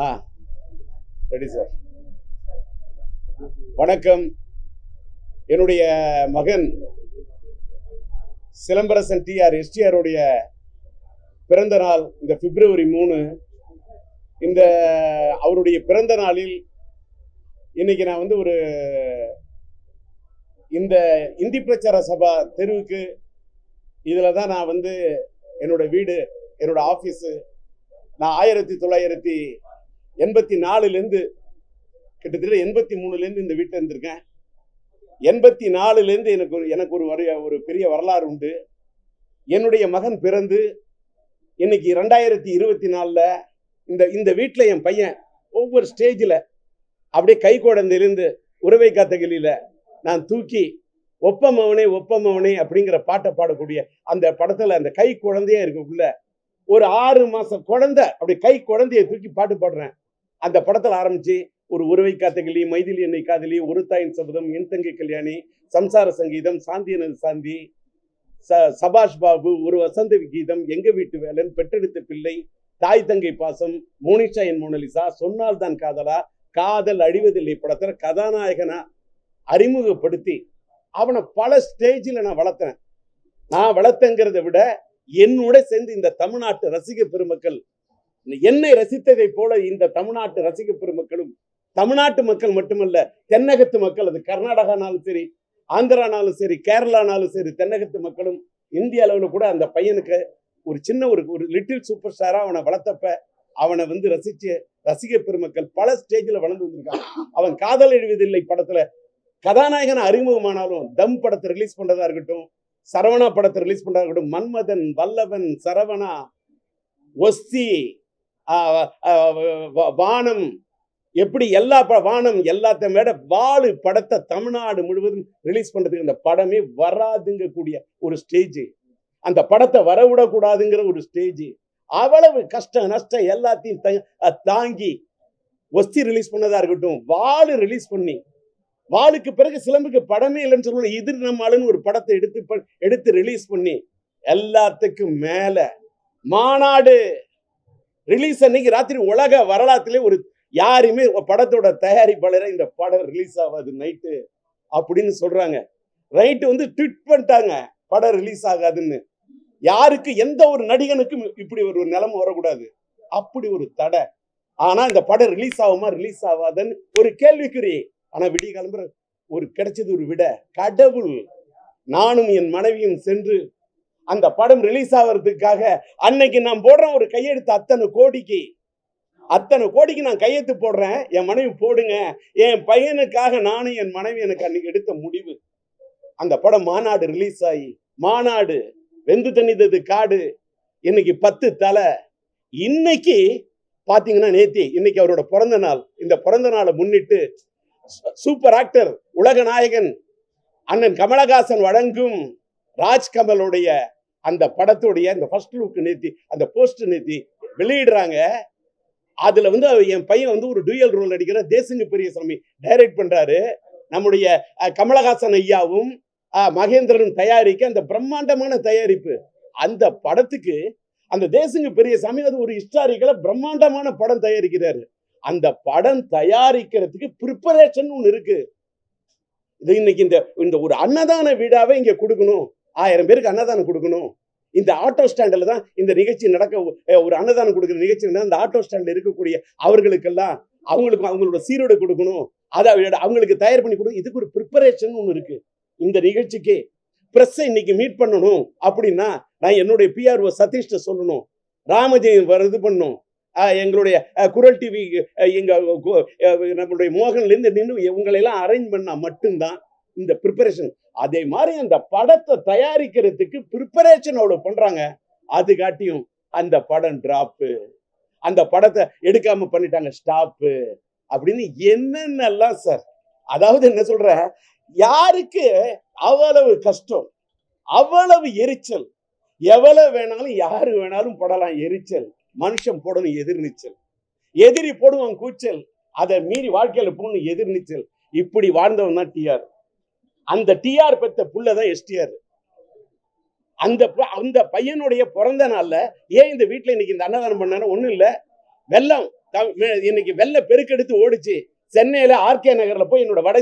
ஆ ready sir. வணக்கம். என்னுடைய மகன் சிலம்பரசன் எஸ்டிஆருடைய பிறந்த நாள் இந்த பிப்ரவரி 3. இந்த அவருடைய பிறந்த நாளில் இன்னைக்கு நான் வந்து ஒரு இந்த இந்தி பிரச்சார சபா தெருவுக்கு இதில் தான் நான் வந்து என்னோட வீடு, என்னோட ஆஃபீஸு. நான் 1984 கிட்டத்தட்ட 83 இந்த வீட்டில் இருந்திருக்கேன். 84 எனக்கு ஒரு பெரிய வரலாறு உண்டு. என்னுடைய மகன் பிறந்து இன்னைக்கு 2024 இந்த வீட்டில் என் பையன் ஒவ்வொரு ஸ்டேஜில் அப்படியே கை குழந்தையிலிருந்து உறவை காத்தகிலியில் நான் தூக்கி ஒப்பமவனே ஒப்பமவனே அப்படிங்கிற பாட்டை பாடக்கூடிய அந்த படத்துல அந்த கை குழந்தையா இருக்கக்குள்ள ஒரு 6 மாசம் குழந்தை அப்படி கை குழந்தைய தூக்கி பாட்டு பாடுறேன். அந்த படத்துல ஆரம்பிச்சு ஒரு உறவை காத்தகிளி, மைதிலி என்னை காதலி, ஒரு தாயின் சபதம், என் தங்கை கல்யாணி, சம்சார சங்கீதம், சாந்தி எனது சாந்தி, சபாஷ் பாபு, ஒரு வசந்த கீதம், எங்க வீட்டு வேலன், பெற்றெடுத்த பிள்ளை, தாய் தங்கை பாசம், மோனிஷா என் மோனலிசா, சொன்னால் தான் காதலா, காதல் அழிவதில்லை படத்துல கதாநாயகனா அறிமுகப்படுத்தி அவனை பல ஸ்டேஜில் நான் வளர்த்தேன். நான் வளர்த்தங்கிறத விட என்னோட சேர்ந்து இந்த தமிழ்நாட்டு ரசிக பெருமக்கள் என்னை ரசித்ததை போல இந்த தமிழ்நாட்டு ரசிக பெருமக்களும், தமிழ்நாட்டு மக்கள் மட்டுமல்ல, தென்னகத்து மக்கள், அது கர்நாடகானாலும் சரி, ஆந்திரானாலும் சரி, கேரளானாலும் சரி, தென்னகத்து மக்களும் இந்திய அளவில் கூட அந்த பையனுக்கு ஒரு சின்ன ஒரு லிட்டில் சூப்பர் ஸ்டாரா அவனை வளர்த்தப்ப அவனை வந்து ரசிச்ச ரசிக பெருமக்கள் பல ஸ்டேஜில் வளர்ந்து வந்திருக்கான். அவன் காதல் எழுவதில்லை படத்துல கதாநாயகன் அறிமுகமானாலும், தம் படத்தை ரிலீஸ் பண்றதா இருக்கட்டும், சரவணா படத்தை ரிலீஸ் பண்றதா இருக்கட்டும், மன்மதன், வல்லவன், சரவணா, ஒஸ்தி, வானம், எப்படி எல்லா வானம் எல்லாத்தையும் விட வாழு படத்தை தமிழ்நாடு முழுவதும் ரிலீஸ் பண்றதுக்கு அந்த படமே வராதுங்க கூடிய ஒரு ஸ்டேஜ், அந்த படத்தை வரவிடக்கூடாதுங்கிற ஒரு ஸ்டேஜ், அவ்வளவு கஷ்டம் நஷ்டம் எல்லாத்தையும் தாங்கி ஒஸ்தி ரிலீஸ் பண்ணதா இருக்கட்டும், வாழு ரிலீஸ் பண்ணி, வாளுக்கு பிறகு சிலம்புக்கு படமே இல்லைன்னு சொல்லணும், எதிர் நம்மாளுன்னு ஒரு படத்தை எடுத்து ரிலீஸ் பண்ணி, எல்லாத்துக்கும் மேல மாநாடு ரிலீஸ் அன்னைக்கு ராத்திரி உலக வரலாற்றிலே ஒரு யாருமே படத்தோட தயாரிப்பாளரை இந்த படம் ரிலீஸ் ஆகாது நைட்டு அப்படின்னு சொல்றாங்க. ரைட்டு வந்து ட்வீட் பண்ணிட்டாங்க படம் ரிலீஸ் ஆகாதுன்னு. யாருக்கு எந்த ஒரு நடிகனுக்கும் இப்படி ஒரு நிலைமை வரக்கூடாது, அப்படி ஒரு தடை. ஆனா இந்த படம் ரிலீஸ் ஆகுமா ரிலீஸ் ஆகாதுன்னு ஒரு கேள்விக்குறி. ஆனா விடிய கிளம்புற ஒரு கிடைச்சது ஒரு விட, கடவுள் நானும் என் மனைவியும் சென்று அந்த படம் ரிலீஸ் ஆகிறதுக்காக அன்னைக்கு நான் போடுறேன் ஒரு கையெழுத்து, அத்தனை கோடிக்கு நான் கையெழுத்து போடுறேன், என் மனைவி போடுங்க, என் பையனுக்காக நானும் என் மனைவி எனக்கு அன்னைக்கு எடுத்த முடிவு. அந்த படம் மாநாடு ரிலீஸ் ஆகி, மாநாடு வெந்து தண்ணிதது காடு, இன்னைக்கு 10 தலை. இன்னைக்கு பாத்தீங்கன்னா நேத்தி இன்னைக்கு அவரோட பிறந்த நாள். இந்த பிறந்த நாளை முன்னிட்டு சூப்பர் ஆக்டர் உலக நாயகன் அண்ணன் கமலஹாசன் வழங்கும் ராஜ்கமலுடைய அந்த படத்துடைய அந்த ஃபர்ஸ்ட் லுக் நேத்தி, அந்த போஸ்ட் நேத்தி வெளியிடுறாங்க. அதுல வந்து என் பையன் வந்து ஒரு டூயல் ரோல் நடிக்கிற தேசிங்க பெரியசாமி டைரக்ட் பண்றாரு. நம்முடைய கமலஹாசன் ஐயாவும் மகேந்திரனும் தயாரிக்க அந்த பிரம்மாண்டமான தயாரிப்பு. அந்த படத்துக்கு அந்த தேசிங்க பெரியசாமி அது ஒரு ஹிஸ்டாரிக்கலா பிரம்மாண்டமான படம் தயாரிக்கிறாரு. அந்த படம் தயாரிக்கிறதுக்கு ப்ரிப்பரேஷன் ஒன்று இருக்கு. இது இன்னைக்கு இந்த ஒரு அன்னதான வீடாவே இங்க கொடுக்கணும், 1000 பேருக்கு அன்னதானம் கொடுக்கணும். இந்த ஆட்டோ ஸ்டாண்டில் தான் இந்த நிகழ்ச்சி நடக்க, ஒரு அன்னதானம் கொடுக்குற நிகழ்ச்சி அந்த ஆட்டோ ஸ்டாண்டில் இருக்கக்கூடிய அவர்களுக்கெல்லாம் அவங்களோட சீரோடு கொடுக்கணும், அதை அவங்களுக்கு தயார் பண்ணி கொடுக்கணும். இதுக்கு ஒரு ப்ரிப்பரேஷன் ஒன்று இருக்கு. இந்த நிகழ்ச்சிக்கு பிரஸ்ஸை இன்னைக்கு மீட் பண்ணணும் அப்படின்னா நான் என்னுடைய பிஆர்ஓ சதீஷ்ட சொல்லணும், ராமஜெயம் இது பண்ணணும், எங்களுடைய குரல் டிவி நம்மளுடைய மோகன்லேருந்து நின்று உங்களை எல்லாம் அரேஞ்ச் பண்ணா மட்டும்தான் இந்த ப்ரிப்பரேஷன். அதே மாதிரி அந்த படத்தை தயாரிக்கிறதுக்கு ப்ரிப்பரேஷன் அவ்வளவு பண்றாங்க. அது காட்டியும் அந்த படம் டிராப்பு, அந்த படத்தை எடுக்காம பண்ணிட்டாங்க ஸ்டாப்பு அப்படின்னு என்னென்னலாம் சார். அதாவது என்ன சொல்ற, யாருக்கு அவ்வளவு கஷ்டம், அவ்வளவு எரிச்சல், எவ்வளவு வேணாலும் யாரு வேணாலும் படலாம் எரிச்சல், மனுஷன் போடணும் எதிர்நீச்சல், எதிரி போடுவான் கூச்சல், அதை மீறி வாழ்க்கையில போகணும் எதிர்நீச்சல். இப்படி வாழ்ந்தவன் தான் டிஆர். அந்த டிஆர் பெற்ற புள்ளதான் எஸ்டிஆர். அந்த பையனுடைய பிறந்த நாள்ல ஏன் இந்த வீட்டுல இன்னைக்கு இந்த அன்னதானம் பண்ணாரு? ஒண்ணும் இல்ல, வெள்ளம் இன்னைக்கு வெள்ள பெருக்கெடுத்து ஓடிச்சு. சென்னையில ஆர்கே நகர்ல போய் என்னோட வடை